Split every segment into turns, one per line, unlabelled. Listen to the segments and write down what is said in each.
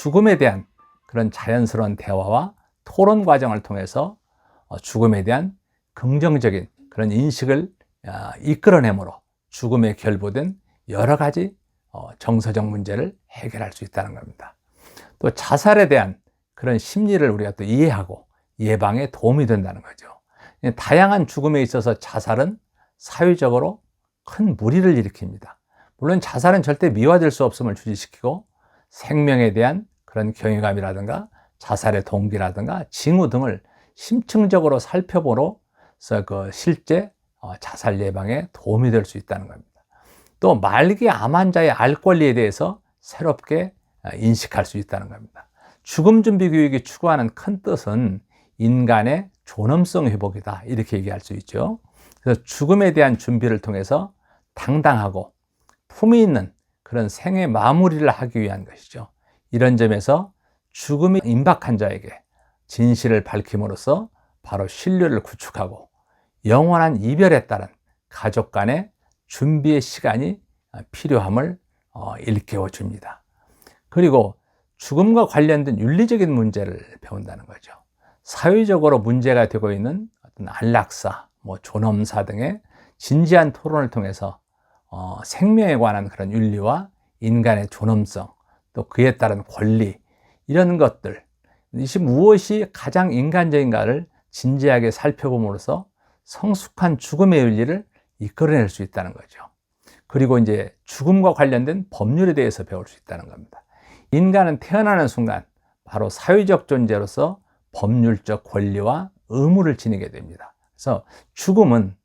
죽음에 대한 그런 자연스러운 대화와 토론 과정을 통해서 죽음에 대한 긍정적인 그런 인식을 이끌어내므로 죽음에 결부된 여러 가지 정서적 문제를 해결할 수 있다는 겁니다. 또 자살에 대한 그런 심리를 우리가 또 이해하고 예방에 도움이 된다는 거죠. 다양한 죽음에 있어서 자살은 사회적으로 큰 무리를 일으킵니다. 물론 자살은 절대 미화될 수 없음을 주지시키고 생명에 대한 그런 경외감이라든가 자살의 동기라든가 징후 등을 심층적으로 살펴보므로써 그 실제 자살 예방에 도움이 될 수 있다는 겁니다. 또 말기 암 환자의 알 권리에 대해서 새롭게 인식할 수 있다는 겁니다. 죽음 준비 교육이 추구하는 큰 뜻은 인간의 존엄성 회복이다, 이렇게 얘기할 수 있죠. 그래서 죽음에 대한 준비를 통해서 당당하고 품위 있는 그런 생의 마무리를 하기 위한 것이죠. 이런 점에서 죽음이 임박한 자에게 진실을 밝힘으로써 바로 신뢰를 구축하고 영원한 이별에 따른 가족 간의 준비의 시간이 필요함을 일깨워 줍니다. 그리고 죽음과 관련된 윤리적인 문제를 배운다는 거죠. 사회적으로 문제가 되고 있는 어떤 안락사, 존엄사 등의 진지한 토론을 통해서 생명에 관한 그런 윤리와 인간의 존엄성, 또 그에 따른 권리, 이런 것들, 이것이 무엇이 가장 인간적인가를 진지하게 살펴봄으로써 성숙한 죽음의 윤리를 이끌어낼 수 있다는 거죠. 그리고 이제 죽음과 관련된 법률에 대해서 배울 수 있다는 겁니다. 인간은 태어나는 순간 바로 사회적 존재로서 법률적 권리와 의무를 지니게 됩니다. 그래서 죽음은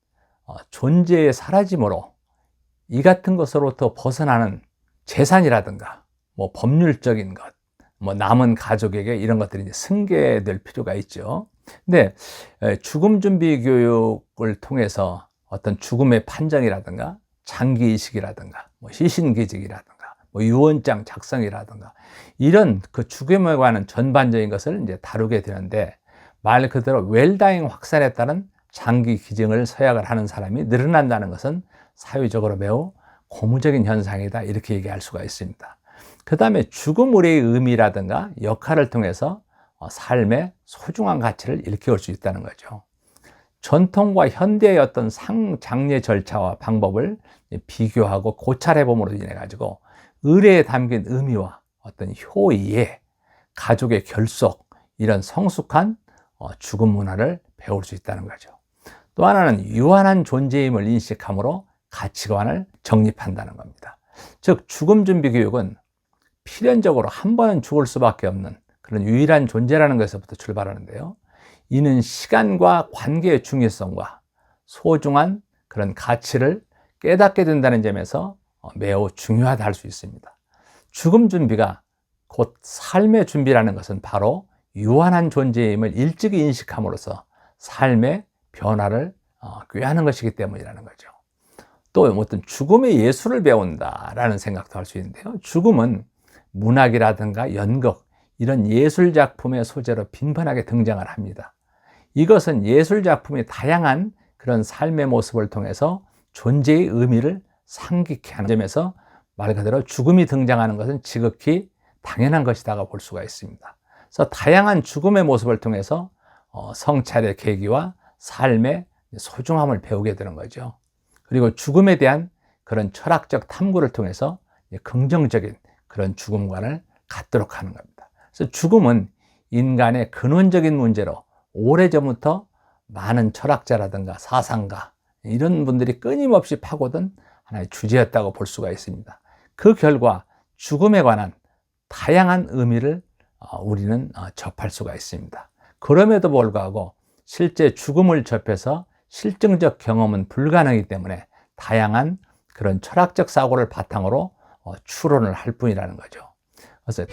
존재의 사라짐으로 이 같은 것으로부터 벗어나는 재산이라든가 법률적인 것, 남은 가족에게 이런 것들이 이제 승계될 필요가 있죠. 근데 죽음 준비 교육을 통해서 어떤 죽음의 판정이라든가 장기이식이라든가 시신기직이라든가 유언장 작성이라든가 이런 그 죽음에 관한 전반적인 것을 이제 다루게 되는데, 말 그대로 웰다잉 확산에 따른 장기 기증을 서약을 하는 사람이 늘어난다는 것은 사회적으로 매우 고무적인 현상이다, 이렇게 얘기할 수가 있습니다. 그 다음에 죽음 의례의 의미라든가 역할을 통해서 삶의 소중한 가치를 일깨울 수 있다는 거죠. 전통과 현대의 어떤 상장례 절차와 방법을 비교하고 고찰해 봄으로 인해 가지고 의례에 담긴 의미와 어떤 효의에 가족의 결속, 이런 성숙한 죽음 문화를 배울 수 있다는 거죠. 또 하나는 유한한 존재임을 인식함으로 가치관을 정립한다는 겁니다. 즉 죽음 준비 교육은 필연적으로 한 번은 죽을 수밖에 없는 그런 유일한 존재라는 것에서부터 출발하는데요. 이는 시간과 관계의 중요성과 소중한 그런 가치를 깨닫게 된다는 점에서 매우 중요하다 할 수 있습니다. 죽음 준비가 곧 삶의 준비라는 것은 바로 유한한 존재임을 일찍이 인식함으로써 삶의 변화를 꾀하는 것이기 때문이라는 거죠. 또 어떤 죽음의 예술을 배운다라는 생각도 할 수 있는데요. 죽음은 문학이라든가 연극, 이런 예술 작품의 소재로 빈번하게 등장을 합니다. 이것은 예술 작품의 다양한 그런 삶의 모습을 통해서 존재의 의미를 상기케 하는 점에서 말 그대로 죽음이 등장하는 것은 지극히 당연한 것이다가 볼 수가 있습니다. 그래서 다양한 죽음의 모습을 통해서 성찰의 계기와 삶의 소중함을 배우게 되는 거죠. 그리고 죽음에 대한 그런 철학적 탐구를 통해서 긍정적인 그런 죽음관을 갖도록 하는 겁니다. 그래서 죽음은 인간의 근원적인 문제로 오래전부터 많은 철학자라든가 사상가, 이런 분들이 끊임없이 파고든 하나의 주제였다고 볼 수가 있습니다. 그 결과 죽음에 관한 다양한 의미를 우리는 접할 수가 있습니다. 그럼에도 불구하고 실제 죽음을 접해서 실증적 경험은 불가능하기 때문에 다양한 그런 철학적 사고를 바탕으로 추론을 할 뿐이라는 거죠. 그래서